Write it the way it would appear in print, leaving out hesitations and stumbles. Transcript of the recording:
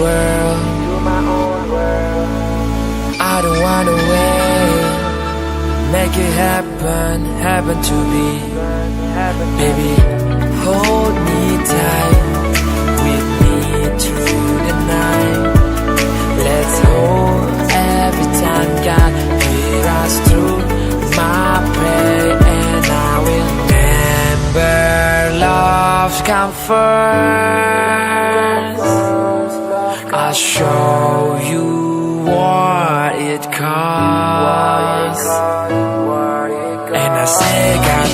world. I don't wanna wait. Make it happen, happen to be. Baby, hold me tight, with me through the night. Let's hold every time God hear us through my prayer, and I will remember love's come first. I'll show you what it costs, and I say God